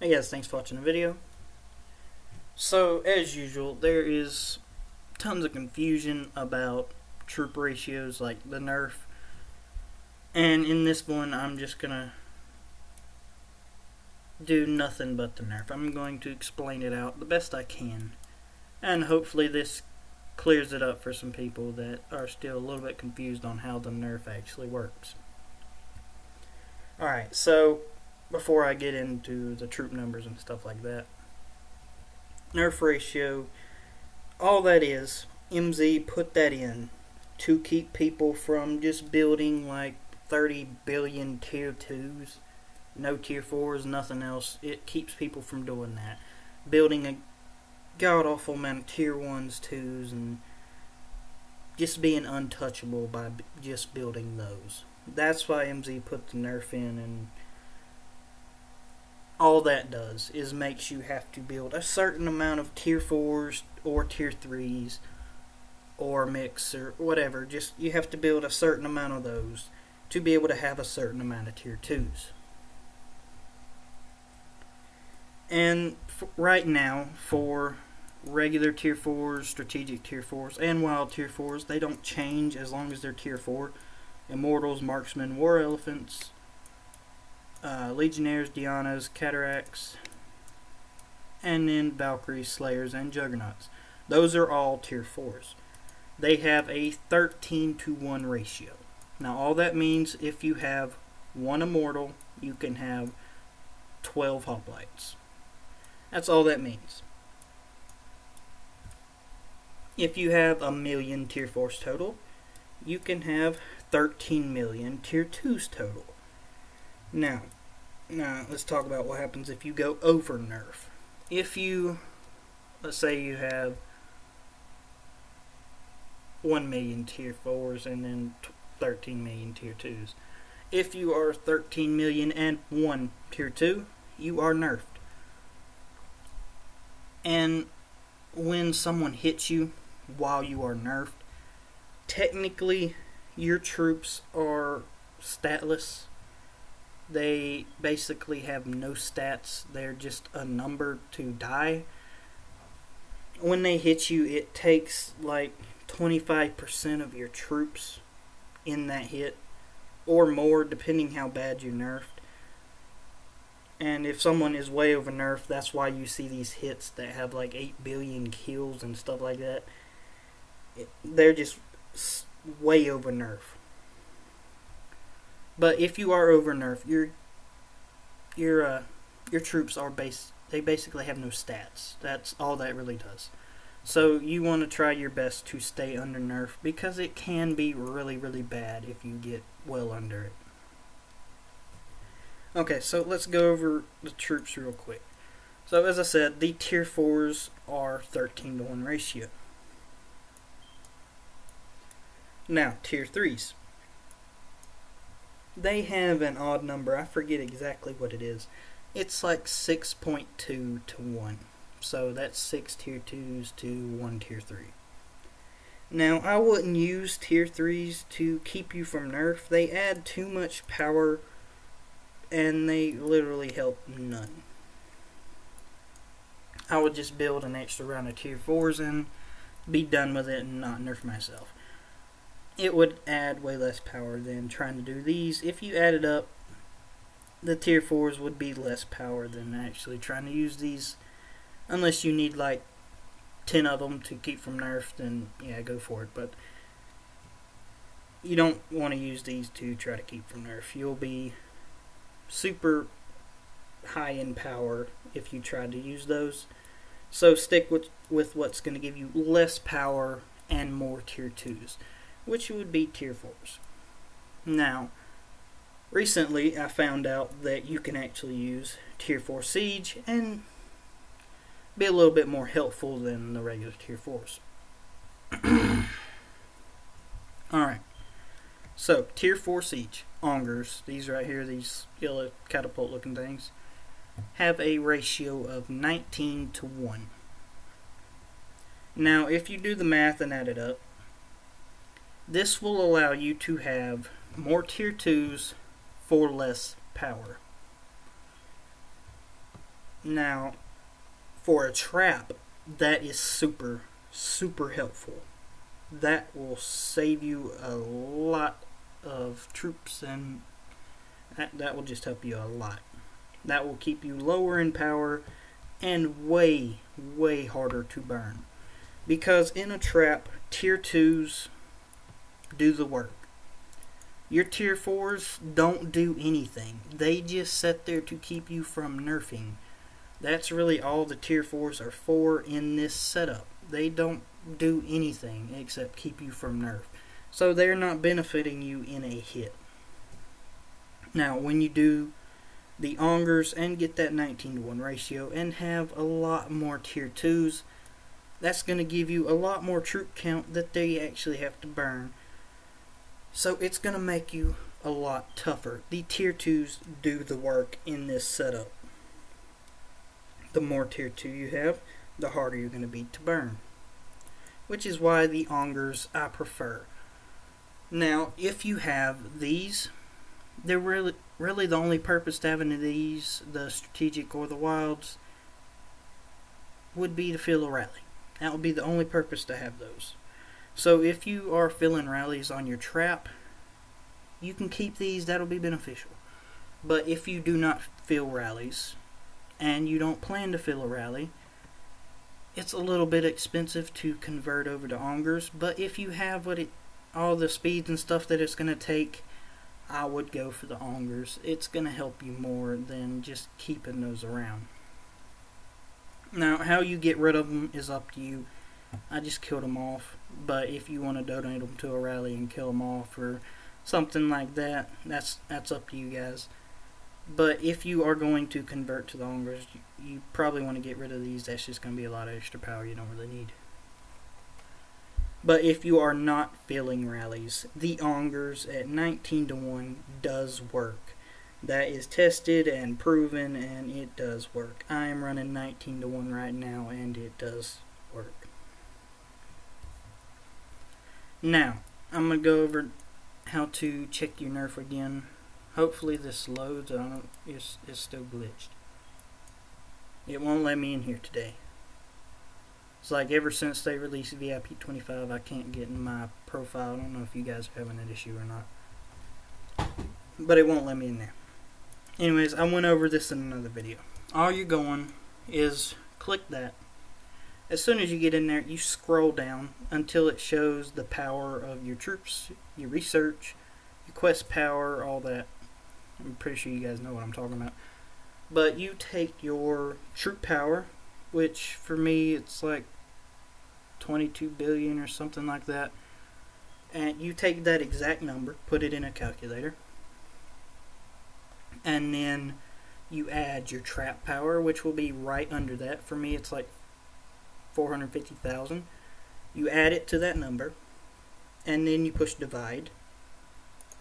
Hey guys, thanks for watching the video. So, as usual, there is tons of confusion about troop ratios like the Nerf. And in this one, I'm just gonna do nothing but the Nerf. I'm going to explain it out the best I can. And hopefully this clears it up for some people that are still a little bit confused on how the Nerf actually works. Alright, so before I get into the troop numbers and stuff like that, Nerf ratio, all that is, MZ put that in to keep people from just building like 30 billion tier 2s, no tier 4s, nothing else. It keeps people from doing that. Building a god-awful amount of tier 1s, 2s, and just being untouchable by just building those. That's why MZ put the Nerf in, and all that does is makes you have to build a certain amount of tier 4s or tier 3s or mix or whatever. Just you have to build a certain amount of those to be able to have a certain amount of tier 2s. And right now, for regular tier 4s, strategic tier 4s, and wild tier 4s, they don't change as long as they're tier 4. Immortals, Marksmen, War Elephants, Legionnaires, Dianas, Cataracts, and then Valkyries, Slayers, and Juggernauts. Those are all tier 4s. They have a 13-to-1 ratio. Now all that means, if you have one Immortal, you can have 12 Hoplites. That's all that means. If you have 1,000,000 tier 4s total, you can have 13 million tier 2s total. Now let's talk about what happens if you go over Nerf. If you, let's say you have 1,000,000 tier 4s and then 13 million tier 2s. If you are 13,000,001 tier 2, you are nerfed. And when someone hits you while you are nerfed, technically your troops are statless. They basically have no stats. They're just a number to die. When they hit you, it takes like 25% of your troops in that hit, or more, depending how bad you're nerfed. And if someone is way over nerfed, that's why you see these hits that have like 8 billion kills and stuff like that. They're just way over nerf. But if you are over nerf, your troops are they basically have no stats. That's all that really does. So you want to try your best to stay under nerf, because it can be really, really bad if you get well under it. Okay, so let's go over the troops real quick. So as I said, the tier 4s are 13-to-1 ratio. Now, tier 3s. They have an odd number. I forget exactly what it is. It's like 6.2 to 1. So that's 6 tier 2s to 1 tier 3. Now, I wouldn't use tier 3s to keep you from nerf. They add too much power, and they literally help none. I would just build an extra round of tier 4s and be done with it and not nerf myself. It would add way less power than trying to do these. If you added up, the tier 4s would be less power than actually trying to use these. Unless you need like 10 of them to keep from nerf, then yeah, go for it. But you don't want to use these to try to keep from nerf. You'll be super high in power if you try to use those. So stick with what's going to give you less power and more tier 2s, which would be tier 4s. Now, recently I found out that you can actually use tier 4 siege and be a little bit more helpful than the regular tier 4s. Alright, so tier 4 siege augurs, these right here, these yellow catapult looking things, have a ratio of 19-to-1. Now if you do the math and add it up, this will allow you to have more tier 2s for less power. Now, for a trap, that is super helpful. That will save you a lot of troops, and that will just help you a lot. That will keep you lower in power and way harder to burn. Because in a trap, tier 2s do the work. Your tier 4s don't do anything. They just sit there to keep you from nerfing. That's really all the tier 4s are for in this setup. They don't do anything except keep you from nerf. So they're not benefiting you in a hit. Now, when you do the Augurs and get that 19-to-1 ratio and have a lot more tier 2s, that's going to give you a lot more troop count that they actually have to burn. So it's going to make you a lot tougher. The tier 2s do the work in this setup. The more tier 2 you have, the harder you're going to be to burn. Which is why the Augurs I prefer. Now, if you have these, they're really the only purpose to having these, the strategic or the wilds, would be to fill a rally. That would be the only purpose to have those. So if you are filling rallies on your trap, you can keep these. That'll be beneficial. But if you do not fill rallies, and you don't plan to fill a rally, it's a little bit expensive to convert over to Augurs. But if you have all the speeds and stuff that it's going to take, I would go for the Augurs. It's going to help you more than just keeping those around. Now, how you get rid of them is up to you. I just killed them off. But if you want to donate them to a rally and kill them off or something like that, that's up to you guys. But if you are going to convert to the Augurs, you probably want to get rid of these. That's just going to be a lot of extra power you don't really need. But if you are not filling rallies, the Augurs at 19-to-1 does work. That is tested and proven, and it does work. I am running 19-to-1 right now, and it does work. Now, I'm going to go over how to check your Nerf again. Hopefully this loads. It's still glitched. It won't let me in here today. It's like ever since they released VIP 25, I can't get in my profile. I don't know if you guys are having that issue or not. But it won't let me in there. Anyways, I went over this in another video. All you're going is click that. As soon as you get in there, you scroll down until it shows the power of your troops, your research, your quest power, all that. I'm pretty sure you guys know what I'm talking about. But you take your troop power, which for me it's like 22 billion or something like that, and you take that exact number, put it in a calculator, and then you add your trap power, which will be right under that. For me it's like 450,000. You add it to that number, and then you push divide,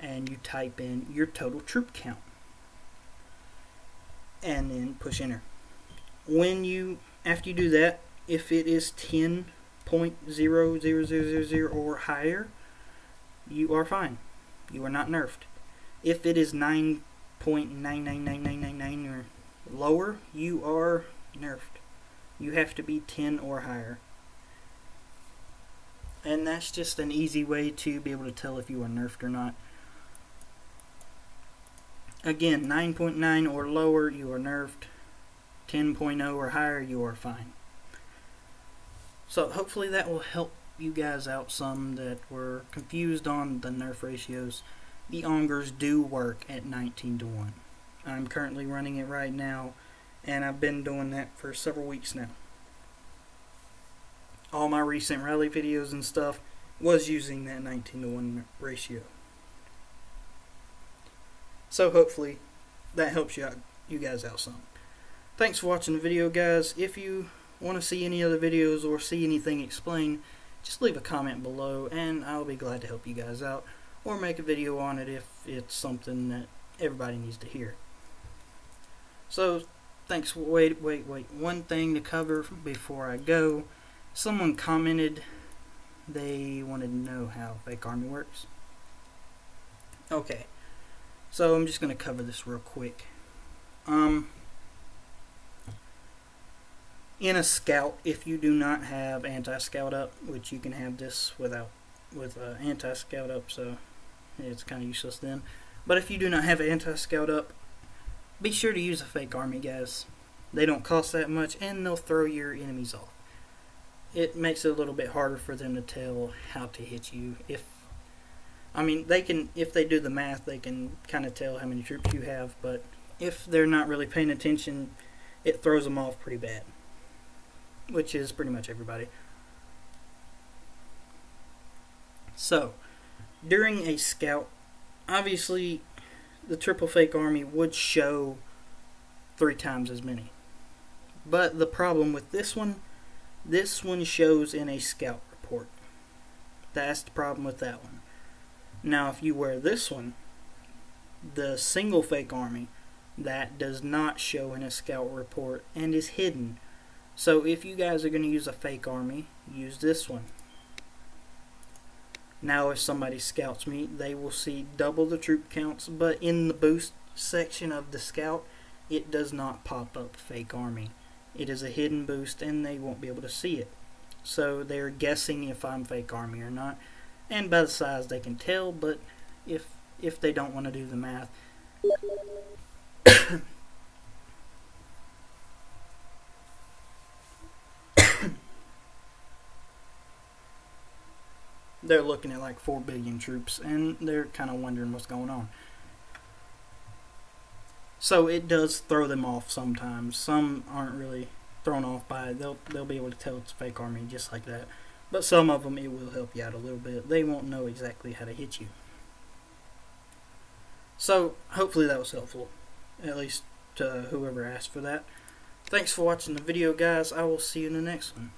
and you type in your total troop count, and then push enter. After you do that, if it is 10.00000 or higher, you are fine. You are not nerfed. If it is 9.999999 or lower, you are nerfed. You have to be 10 or higher. And that's just an easy way to be able to tell if you are nerfed or not. Again, 9.9 or lower, you are nerfed. 10.0 or higher, you are fine. So hopefully that will help you guys out some that were confused on the nerf ratios. The Augurs do work at 19-to-1. I'm currently running it right now, and I've been doing that for several weeks now. All my recent rally videos and stuff was using that 19-to-1 ratio. So hopefully that helps you guys out some. Thanks for watching the video, guys. If you want to see any other videos or see anything explained, just leave a comment below and I'll be glad to help you guys out or make a video on it if it's something that everybody needs to hear. So thanks. Wait, one thing to cover before I go. Someone commented they wanted to know how fake army works. Okay, so I'm just going to cover this real quick. in a scout, if you do not have anti-scout up, which you can have this with anti-scout up, so it's kind of useless then. But if you do not have anti-scout up, be sure to use a fake army, guys. They don't cost that much, and they'll throw your enemies off. It makes it a little bit harder for them to tell how to hit you. If they do the math, they can kind of tell how many troops you have, but if they're not really paying attention, it throws them off pretty bad, which is pretty much everybody. So, during a scout, obviously the triple fake army would show 3 times as many. But the problem with this one shows in a scout report. That's the problem with that one. Now if you wear this one, the single fake army, that does not show in a scout report and is hidden. So if you guys are going to use a fake army, use this one. Now if somebody scouts me, they will see double the troop counts, but in the boost section of the scout, it does not pop up fake army. It is a hidden boost and they won't be able to see it. So they're guessing if I'm fake army or not. And by the size they can tell, but if they don't want to do the math, they're looking at like 4 billion troops and they're kind of wondering what's going on. So it does throw them off sometimes. Some aren't really thrown off by it. They'll be able to tell it's a fake army just like that. But some of them, it will help you out a little bit. They won't know exactly how to hit you. So hopefully that was helpful, at least to whoever asked for that. Thanks for watching the video, guys. I will see you in the next one.